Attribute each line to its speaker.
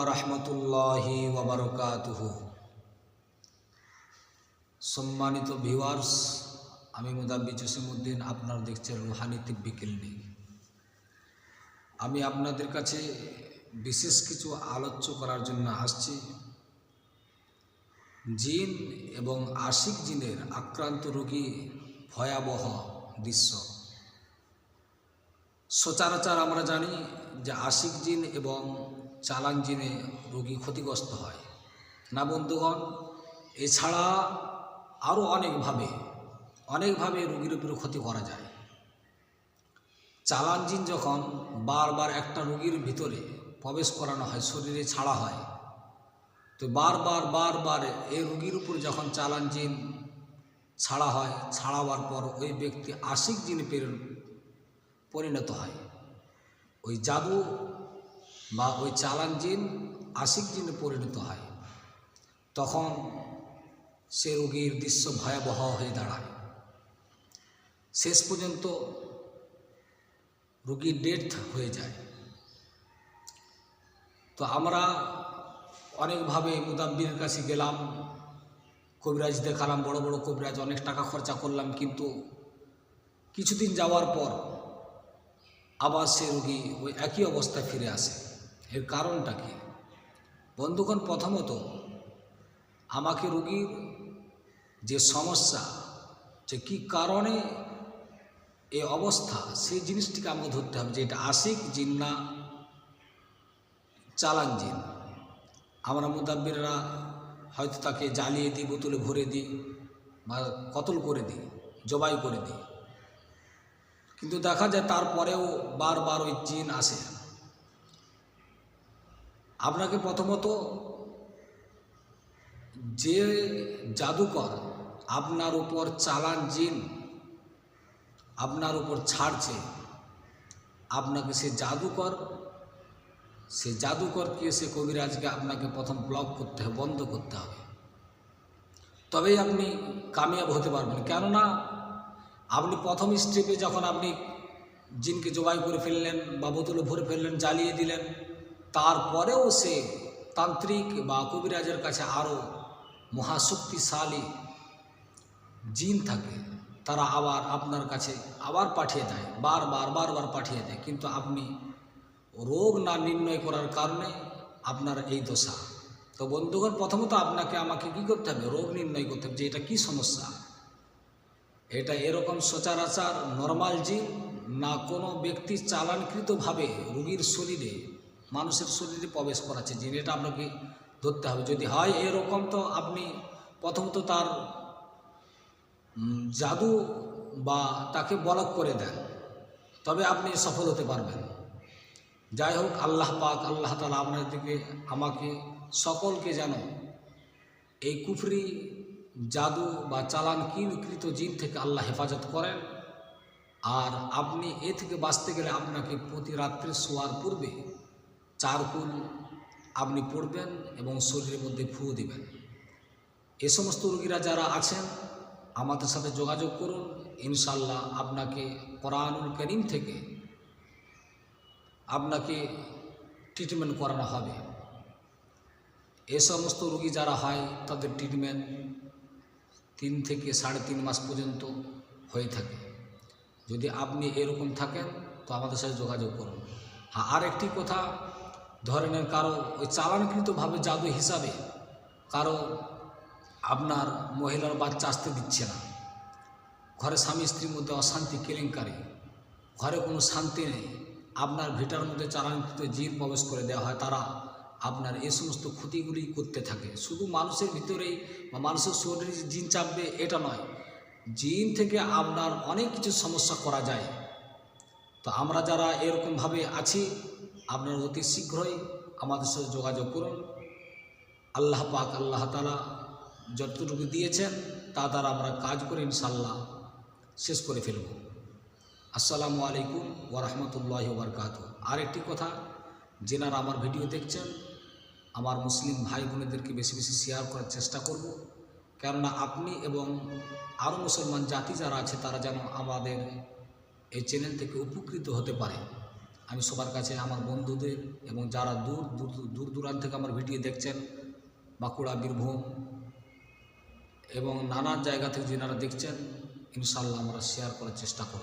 Speaker 1: ওয়া রাহমাতুল্লাহি ওয়া বারাকাতুহু। সম্মানিত ভিউয়ার্স, আমি মুদাব্বির জসিমউদ্দিন, আপনারা দেখছেন রুহানি তিব্বি ক্লিনিক। আমি আপনাদের কাছে বিশেষ কিছু আলোচ্য করার জন্য আসছি। জিন এবং আশিক জিনের আক্রান্ত রোগী ভয়াবহ দৃশ্য। সচরাচর আমরা জানি যে আশিক জিন এবং চালান জিনে রোগী ক্ষতিগ্রস্ত হয় না বন্ধুগণ। এছাড়া আরও অনেকভাবে রোগীর উপরে ক্ষতি করা যায়। চালান জিন যখন বারবার একটা রোগীর ভিতরে প্রবেশ করানো হয়, শরীরে ছাড়া হয়, তো বারবার এই রোগীর উপর যখন চালান জিন ছাড়া হয়, ছাড়াবার পর ওই ব্যক্তি আশিক জিনে পরিণত হয়। ওই জাদু বা ওই চালান জিন আশিক জিনে পরিণত হয়। তখন সে রোগীর দৃশ্য ভয়াবহ হয়ে দাঁড়ায়। শেষ পর্যন্ত রোগীর ডেথ হয়ে যায়। তো আমরা অনেকভাবে মুদাব্বিরের কাছে গেলাম, কবিরাজ দেখালাম, বড় বড় কবিরাজ, অনেক টাকা খরচা করলাম, কিন্তু কিছুদিন যাওয়ার পর আবার সে রোগী ওই একই অবস্থায় ফিরে আসে। এর কারণটা কি বন্ধুগণ? প্রথমত আমাকে রোগীর যে সমস্যা, যে কী কারণে এই অবস্থা, সেই জিনিসটিকে আমাকে ধরতে হবে যে এটা আশিক জিন না চালান জিন। আমরা মুদাব্বিররা হয়তো তাকে জ্বালিয়ে দিই, বোতলে ভরে দিই বা কতল করে দিই, জবাই করে দিই, কিন্তু দেখা যায় তারপরেও বারবার ওই জিন আসে। আপনাকে প্রথমত যে জাদুকর আপনার উপর চালান জিন আপনার উপর ছাড়ছে, আপনাকে সে জাদুকরকে, সে কবিরাজকে আপনাকে প্রথম ব্লক করতে হবে, বন্ধ করতে হবে। তবেই আপনি কামিয়াব হতে পারবেন। কেননা আপনি প্রথম স্টেপে যখন আপনি জিনকে জবাই করে ফেললেন বা বোতলে ভরে ফেললেন, জ্বালিয়ে দিলেন, তারপরেও সে তান্ত্রিক বা কবিরাজের কাছে আরও মহাশক্তিশালী জিন থাকে, তারা আবার আপনার কাছে আবার পাঠিয়ে দেয়, বারবার পাঠিয়ে দেয়, কিন্তু আপনি রোগ না নির্ণয় করার কারণে আপনার এই দশা। তো বন্ধুগণ, প্রথমত আমাকে কী করতে হবে? রোগ নির্ণয় করতে হবে যে এটা কী সমস্যা। এটা এরকম সচরাচর নর্মাল জিন না কোনো ব্যক্তি চালানকৃতভাবে রোগীর শরীরে, মানুষের শরীরে প্রবেশ করাচ্ছে জিন, এটা আপনাকে ধরতে হবে। যদি হয় এরকম, তো আপনি প্রথমত তার জাদু বা তাকে বলক করে দেন, তবে আপনি সফল হতে পারবেন। যাই হোক, আল্লাহ পাক, আল্লাহ তাআলা আপনাদেরকে, আমাকে, সকলকে যেন এই কুফরি, জাদু বা চালানকৃত জিন থেকে আল্লাহ হেফাজত করেন। আর আপনি এ থেকে বাঁচতে গেলে আপনাকে প্রতি রাত্রে শোয়ার পূর্বে 4 কুল আপনি পড়বেন এবং শরীরের মধ্যে ফু দিবেন। এ সমস্ত রোগীরা যারা আছেন আমাদের সাথে যোগাযোগ করুন, ইনশাল্লাহ আপনাকে কোরআনুল কারীম থেকে আপনাকে ট্রিটমেন্ট করানো হবে। এ সমস্ত রোগী যারা হয় তাদের ট্রিটমেন্ট 3 থেকে 3.5 মাস পর্যন্ত হয়ে থাকে। যদি আপনি এরকম থাকেন তো আমাদের সাথে যোগাযোগ করুন। হ্যাঁ, আর একটি কথা, ধরেনের কারো ওই চালানকৃতভাবে জাদু হিসাবে কারো আপনার মহিলার বাচ্চা আসতে দিচ্ছে না, ঘরে স্বামী স্ত্রীর মধ্যে অশান্তি, কেলেঙ্কারি, ঘরে কোনো শান্তি নেই, আপনার ভিটার মধ্যে চালানকৃত জিন প্রবেশ করে দেওয়া হয়, তারা আপনার এই সমস্ত ক্ষতিগুলি করতে থাকে। শুধু মানুষের ভিতরেই বা মানুষের শরীরে জিন চাপবে এটা নয়, জিন থেকে আপনার অনেক কিছু সমস্যা করা যায়। তো আমরা যারা এরকমভাবে আছি, আপনারা অতি শীঘ্রই আমাদের সাথে যোগাযোগ করুন। আল্লাহ পাক, আল্লাহ তাআলা যতটুকু দিয়েছেন তা দ্বারা আমরা কাজ করে ইনশাল্লাহ শেষ করে ফেলব। আসসালামু আলাইকুম ওয়া রাহমাতুল্লাহি ওয়া বারাকাতুহু। আর একটি কথা, যেনারা আমার ভিডিও দেখছেন, আমার মুসলিম ভাই বোনেদেরকে বেশি বেশি শেয়ার করার চেষ্টা করব, কেননা আপনি এবং আরও মুসলমান জাতি যারা আছে তারা যেন আমাদের এই চ্যানেল থেকে উপকৃত হতে পারে। আমি সবার কাছে আমার বন্ধুদের এবং যারা দূর দূর দূর দূরান্ত থেকে আমার ভিডিও দেখছেন, বাঁকুড়া, বীরভূম এবং নানান জায়গা থেকে যারা দেখছেন, ইনশাআল্লাহ আমরা শেয়ার করার চেষ্টা করব।